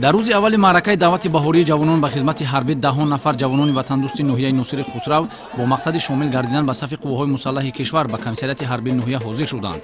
дар рӯзи аввали маъракаи даъвати баҳории ҷавонон ба хизмати ҳарбӣ даҳон нафар ҷавонони ватандӯсти ноҳияи Носири Хусрав бо мақсади шомил гардидан ба сафи қувваҳои мусаллаҳи кишвар ба комиссарияти ҳарбии ноҳия ҳозир шуданд.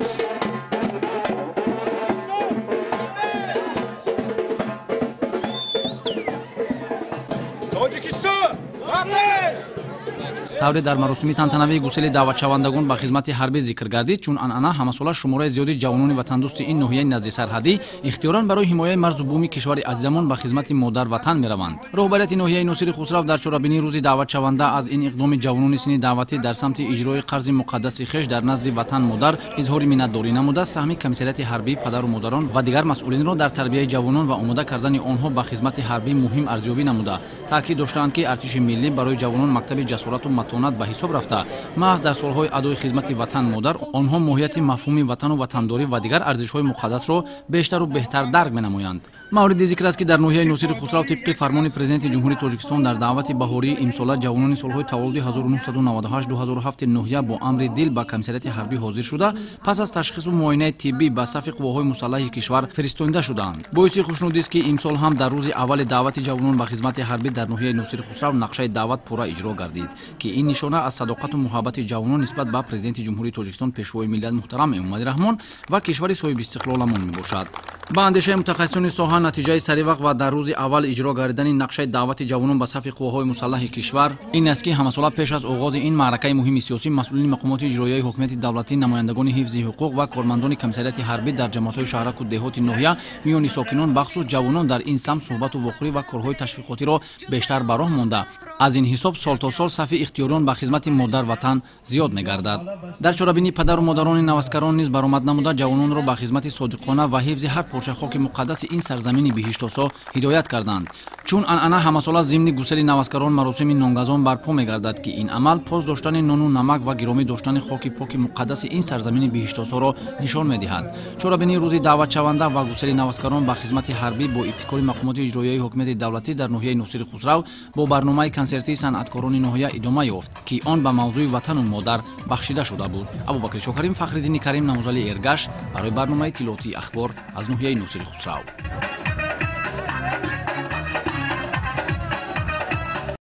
тавре дар маросими тантанавии гусели даъватшавандагон ба хизмати ҳарбӣ зикр гардид, чун анъана ҳамасола шумораи зиёди ҷавонони ватандӯсти ин ноҳияи назди сарҳадӣ ихтиёран барои ҳимояи марзу бӯми кишвари азизамон ба хизмати модар ватан мераванд. роҳбарияти ноҳияи Носири Хусрав дар чорабинии рӯзи даъватшаванда аз ин иқдоми ҷавонони синни даъватӣ дар самти иҷрои қарзи муқаддаси хеш дар назди ватан модар изҳори миннатдорӣ намуда, саҳми комиссарияти ҳарбӣ, падару модарон ва дигар масъулинро дар тарбияи ҷавонон ва омода кардани онҳо ба хизмати ҳарбӣ муҳим арзёбӣ намуда, таъкид доштаанд, ки артиши миллӣ барои ҷавонон мактаби ҷасорату матонат ба ҳисоб рафта, маҳз дар солҳои адои хизмати ватан модар онҳо моҳияти мафҳуми ватану ватандорӣ ва дигар арзишҳои муқаддасро бештару беҳтар дарк менамоянд. мавриди зикр аст, ки дар ноҳияи Носири Хусрав тибқи фармони президенти ҷумҳурии Тоҷикистон дар даъвати баҳории имсола ҷавонони солҳои таваллуди 1998-2007 ноҳия бо амри дил ба комиссарияти ҳарбӣ ҳозир шуда, пас аз ташхису муоинаи тиббӣ ба сафи қувваҳои мусаллаҳи кишвар фиристонида шуданд. боиси хушнудист, ки имсол ҳам дар рӯзи аввали даъвати ҷавонон ба хизмати ҳарбӣ дар ноҳияи Носири Хусрав нақшаи даъват пурра иҷро гардид, ки ин нишона аз садоқату муҳаббати ҷавонон нисбат ба президенти ҷумҳурии Тоҷикистон пешвои миллат муҳтарам Эмомали Раҳмон ва кишвари соҳибистиқлоламон мебошад. ба андешаи мутахассисони соҳа натиҷаи саривақт ва дар рӯзи аввал иҷро гардидани нақшаи даъвати ҷавонон ба сафи қувваҳои мусаллаҳи кишвар ин аст, ки ҳамасола пеш аз оғози ин маъракаи муҳими сиёсӣ масъулини мақомоти иҷроияи ҳокимияти давлатӣ, намояндагони ҳифзи ҳуқуқ ва кормандони комиссарияти ҳарбӣ дар ҷамоатҳои шаҳраку деҳоти ноҳия миёни сокинон бахусус ҷавонон дар ин самт суҳбату вохӯрӣ ва корҳои ташвиқотиро бештар ба роҳ монда, аз ин ҳисоб сол то сол сафи ихтиёриён ба хизмати модар ватан зиёд мегардад. дар чорабинии падару модарони наваскарон низ баромад намуда ҷавононро ба хизмати содиқона ва ҳифзи ҳар порча хоки муқаддаси ин сарзамини биҳиштосо ҳидоят карданд. чун анъана ҳамасола зимни гусели наваскарон маросими нонгазон барпо мегардад, ки ин амал поз доштани нону намак ва гиромӣ доштани хоки поки муқаддаси ин сарзамини биҳиштосоро нишон медиҳад. чорабинии рӯзи даъватшаванда ва гусели наваскарон ба хизмати ҳарбӣ бо ибтикори мақомоти иҷроияи ҳокимияти давлатӣ дар ноҳияи Носири Хусрав бо барномаи консертии санъаткорони ноҳия идома ёфт, ки он ба мавзӯи ватану модар бахшида шуда буд. Абубакри Шокарим, Фахриддини Карим, Намузали Эргаш барои барномаи иттилоотии ахбор аз ноҳияи Носири Хусрав.